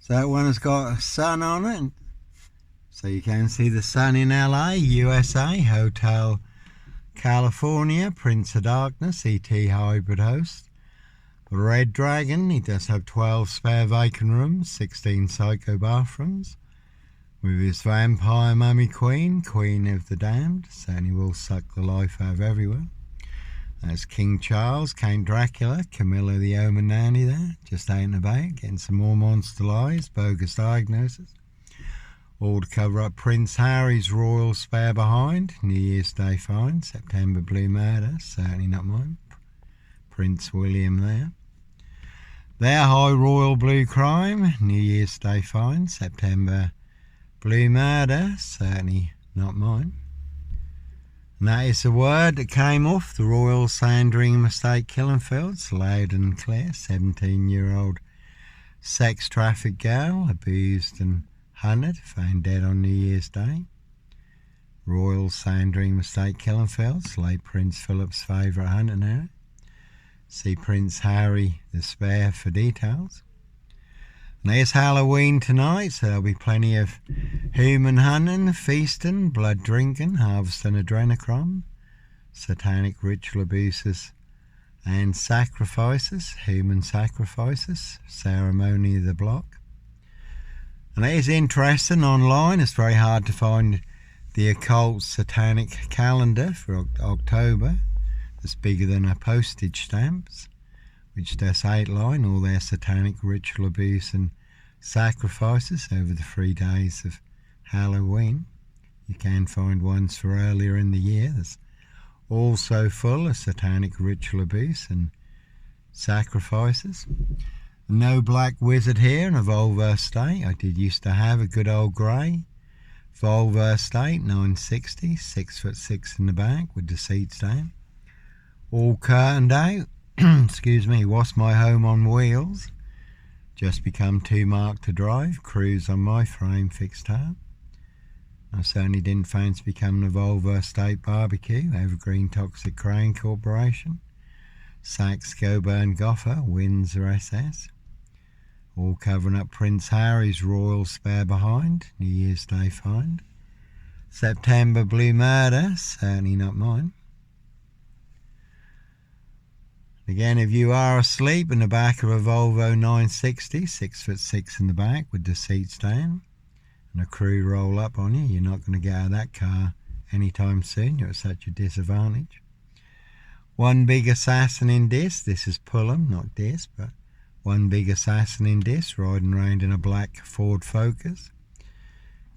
So that one has got a sun on it. So you can see the sun in LA, USA, Hotel California, Prince of Darkness, ET hybrid host. Red Dragon, he does have 12 spare vacant rooms, 16 psycho bathrooms. With his vampire mummy queen, Queen of the Damned, certainly will suck the life out of everyone. That's King Charles, Count Dracula, Camilla the Omen Nanny there, just out and about, getting some more monster lies, bogus diagnosis. All to cover up Prince Harry's royal spare behind, New Year's Day find, September Blue Murder, certainly not mine. Prince William there. Their High Royal Blue Crime, New Year's Day find, September Blue Murder, certainly not mine. And that is the word that came off the Royal Sandringham Estate killing fields, loud and clear. 17-year-old sex trafficked girl, abused and hunted, found dead on New Year's Day. Royal Sandringham Estate killing fields, late Prince Philip's favourite hunting area. See Prince Harry the Spare for details. And there's Halloween tonight, so there'll be plenty of human hunting, feasting, blood drinking, harvesting adrenochrome, satanic ritual abuses and sacrifices, human sacrifices, ceremony of the block. And it is interesting online, it's very hard to find the occult satanic calendar for October that's bigger than a postage stamps, which does outline all their satanic ritual abuse and sacrifices over the 3 days of Halloween. You can find ones for earlier in the year that's also full of satanic ritual abuse and sacrifices. No black wizard here in a Volvo Estate. I did used to have a good old grey Volvo Estate 960, 6'6" in the back with the seats down, all curtained out. Excuse me, was my home on wheels. Just become too marked to drive, cruise on my frame fixed tab. I certainly didn't fancy becoming a Volvo Estate barbecue, Evergreen Toxic Crane Corporation, Saks Coburn Goffer, Windsor SS. All covering up Prince Harry's royal spare behind, New Year's Day find. September Blue Murder, certainly not mine. Again, if you are asleep in the back of a Volvo 960, 6'6" in the back with the seats down and a crew roll up on you, you're not going to get out of that car anytime soon. You're at such a disadvantage. One big assassin in this is Pullham, not this, but one big assassin in this, riding around in a black Ford Focus.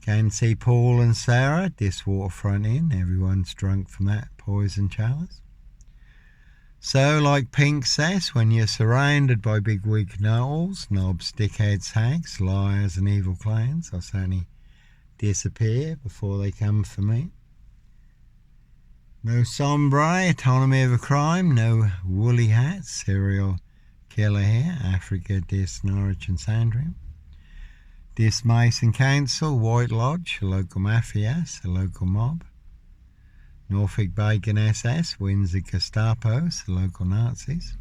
Can see Paul and Sarah, this waterfront inn, everyone's drunk from that poison chalice. So, like Pink says, when you're surrounded by big wig knowles, knobs, dickheads, hags, liars and evil clowns, I'll certainly disappear before they come for me. No sombre, autonomy of a crime, no woolly hat, serial killer here, Africa, Dis, Norwich and Sandringham. Dis Mason Council, White Lodge, a local mafias, a local mob. Norfolk Bacon SS, Windsor Gestapos, the local Nazis.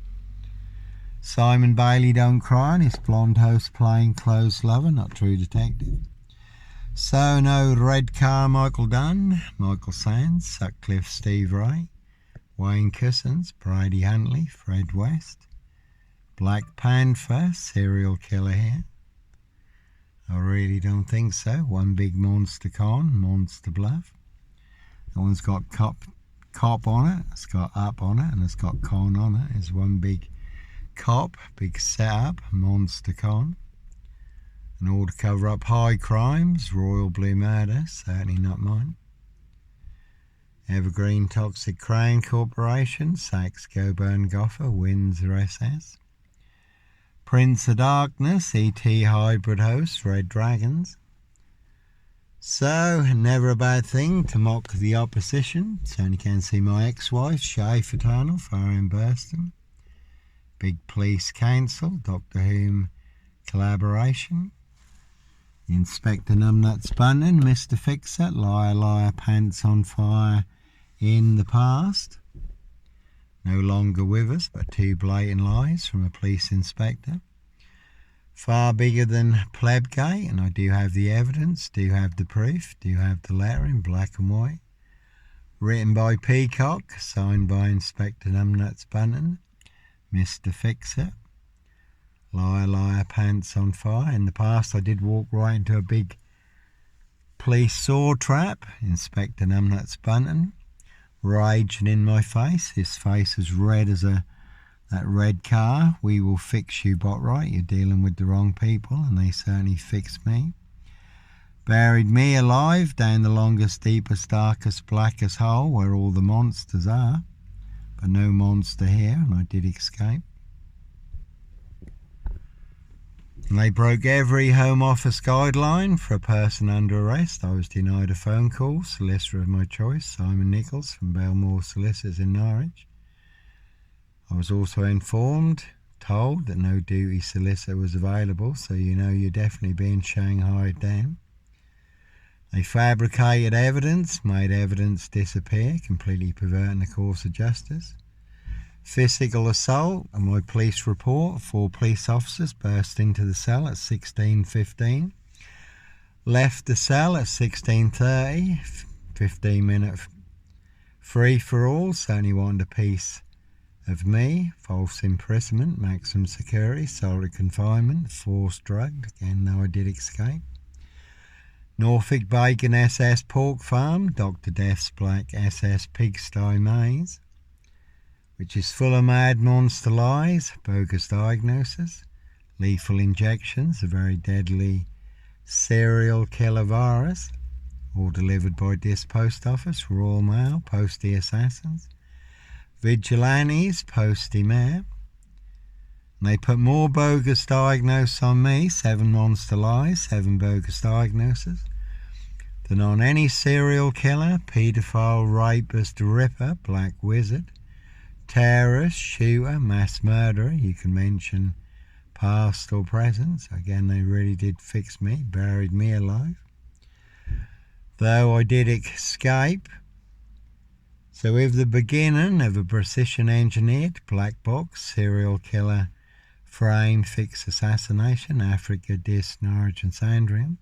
Simon Bailey Don't Cry and his blonde host plain clothes lover, not true detective. So no Red Car Michael Dunn, Michael Sands, Sutcliffe Steve Ray, Wayne Cousins, Brady Huntley, Fred West. Black Panther, serial killer here. I really don't think so. One big monster con, Monster Bluff. That one's got cop on it, it's got up on it, and it's got con on it. It's one big cop, big setup, Monster Con. And all to cover up high crimes, Royal Blue Murder, certainly not mine. Evergreen Toxic Crane Corporation, Saks Coburn Goffer, Windsor SS. Prince of Darkness, ET hybrid host, Red Dragons. So, never a bad thing to mock the opposition. Certainly can see my ex-wife, Shay Fraternal, fire in Burston. Big Police Council, Doctor Who collaboration. Inspector Numbnuts Bunyan, Mr. Fixer, Liar Liar Pants on Fire in the past. No longer with us, but two blatant lies from a police inspector. far bigger than Plebgate, and I do have the evidence, do have the proof, do have the letter in black and white. Written by Peacock, signed by Inspector Numbnuts Bunton, Mr. Fixer. Liar, liar, pants on fire. In the past I did walk right into a big police saw trap. Inspector Numbnuts Bunton raging in my face. His face as red as that red car. We will fix you, Botwright. You're dealing with the wrong people, and they certainly fixed me. Buried me alive down the longest, deepest, darkest, blackest hole where all the monsters are. But no monster here, and I did escape. And they broke every Home Office guideline for a person under arrest. I was denied a phone call. Solicitor of my choice, Simon Nichols from Belmore Solicitors in Norwich. I was also told that no duty solicitor was available, so you know you're definitely being shanghaied down. They fabricated evidence, made evidence disappear, completely perverting the course of justice. Physical assault, and my police report, 4 police officers burst into the cell at 16:15, left the cell at 16:30, 15-minute free-for-all, certainly wanted a piece of me. False imprisonment, maximum security, solitary confinement, forced drugged, again though I did escape. Norfolk Bacon SS Pork Farm, Dr. Death's Black SS Pigsty Maze, which is full of mad monster lies, bogus diagnosis, lethal injections, a very deadly serial killer virus, all delivered by this post office, Royal Mail, postie assassins, vigilantes, postie mayor. And they put more bogus diagnosis on me, 7 monster lies, 7 bogus diagnoses, than on any serial killer, paedophile, rapist, ripper, black wizard, terrorist, shooter, mass murderer. You can mention past or present. Again, they really did fix me, buried me alive. Though I did escape. So with the beginning of a precision engineered black box serial killer frame fix assassination, Africa, Dis, Norwich and Sandringham,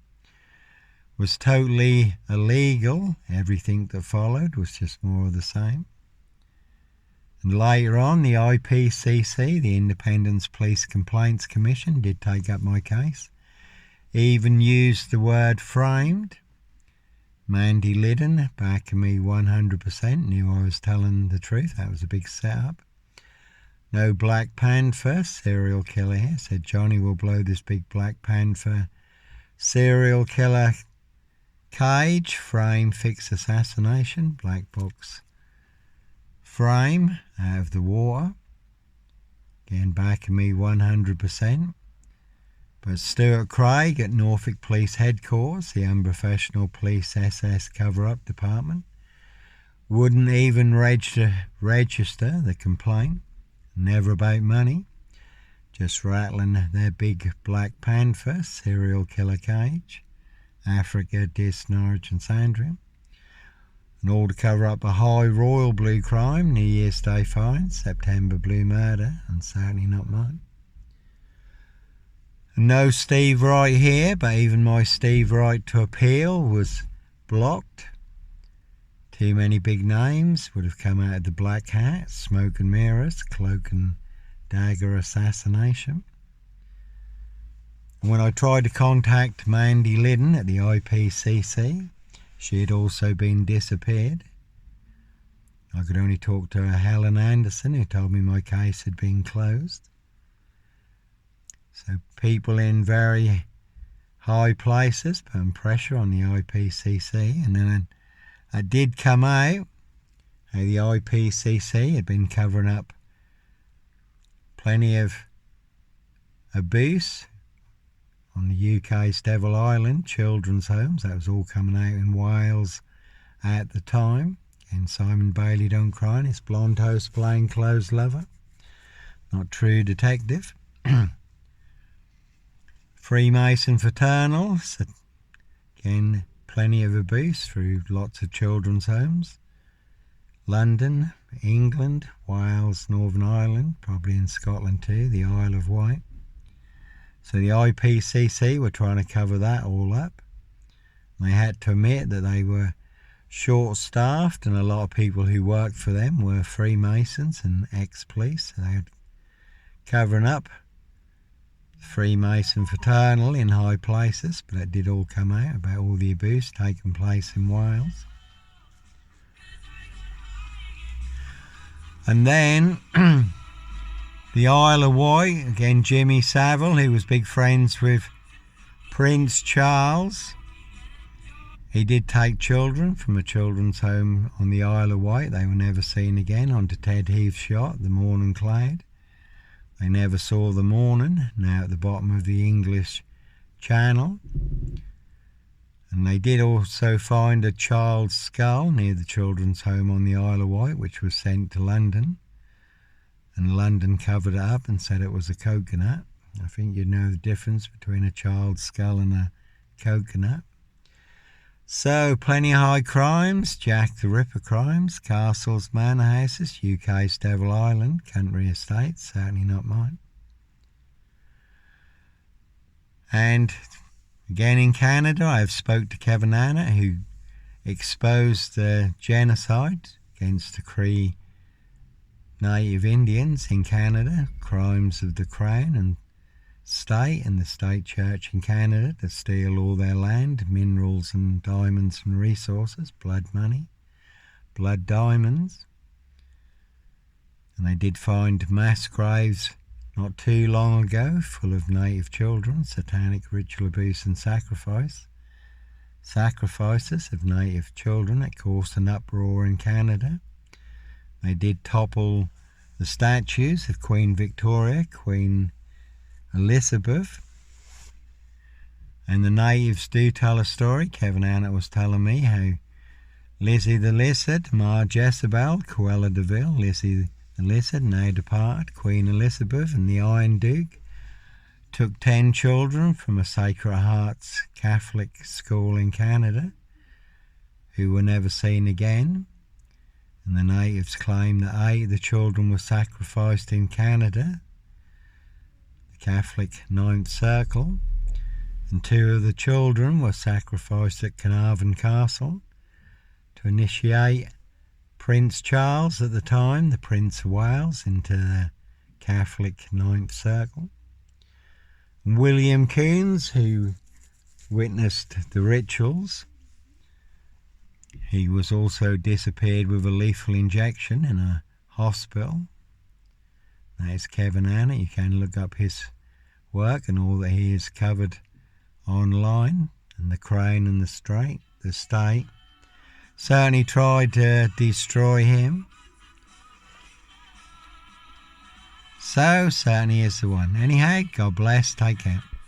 was totally illegal. Everything that followed was just more of the same. And later on, the IPCC, the Independent Police Complaints Commission, did take up my case. Even used the word framed. Mandy Liddon, backing me 100%, knew I was telling the truth. That was a big setup. No Black Panther, serial killer here. Said Johnny will blow this big Black Panther serial killer cage, frame, fix assassination, black box frame out of the water. Again, backing me 100%. But Stuart Craig at Norfolk Police Headquarters, the unprofessional police SS cover-up department, wouldn't even register the complaint. Never about money. Just rattling their big Black Panther serial killer cage. Africa, Dis, Norwich and Sandringham. And all to cover up a high royal blue crime, New Year's Day fine, September blue murder, and certainly not mine. No Steve Wright here, but even my Steve Wright to appeal was blocked. Too many big names would have come out of the black hat, smoke and mirrors, cloak and dagger assassination. And when I tried to contact Mandy Liddon at the IPCC, she had also been disappeared. I could only talk to Helen Anderson, who told me my case had been closed. So people in very high places putting pressure on the IPCC, and then it did come out how the IPCC had been covering up plenty of abuse on the UK's Devil Island children's homes. That was all coming out in Wales at the time. And Simon Bailey don't cry, and his blonde host plainclothes lover, not true detective. Freemason fraternals, again plenty of abuse through lots of children's homes. London, England, Wales, Northern Ireland, probably in Scotland too, the Isle of Wight. So the IPCC were trying to cover that all up. They had to admit that they were short-staffed, and a lot of people who worked for them were Freemasons and ex-police. So they were covering up Freemason fraternal in high places, but it did all come out about all the abuse taking place in Wales. And then the Isle of Wight, again Jimmy Savile, who was big friends with Prince Charles. He did take children from a children's home on the Isle of Wight. They were never seen again. Onto Ted Heath's yacht, the Morning Cloud. They never saw the Morning, now at the bottom of the English Channel. And they did also find a child's skull near the children's home on the Isle of Wight, which was sent to London. And London covered it up and said it was a coconut. I think you know the difference between a child's skull and a coconut. So, plenty of high crimes, Jack the Ripper crimes, castles, manor houses, UK's Devil Island, country estates, certainly not mine. And again in Canada, I have spoke to Kevin Anna, who exposed the genocide against the Cree Native Indians in Canada, crimes of the Crown and State and the State Church in Canada to steal all their land, minerals and diamonds and resources, blood money, blood diamonds. And they did find mass graves not too long ago full of native children, satanic ritual abuse and sacrifices of native children that caused an uproar in Canada. They did topple the statues of Queen Victoria, Queen Elizabeth, and the natives do tell a story. Kevin Annett was telling me how Lizzie the Lizard, Ma Jezebel, Cruella de Vil, Lizzie the Lizard, now departed, Queen Elizabeth and the Iron Duke took 10 children from a Sacred Hearts Catholic school in Canada who were never seen again. And the natives claim that 8 of the children were sacrificed in Canada, Catholic Ninth Circle, and 2 of the children were sacrificed at Carnarvon Castle to initiate Prince Charles at the time, the Prince of Wales, into the Catholic Ninth Circle. And William Coons, who witnessed the rituals, he was also disappeared with a lethal injection in a hospital. That is Kevin Anna. You can look up his work and all that he has covered online. And the Crown and the state certainly tried to destroy him. So certainly is the one. Anyhow, God bless. Take care.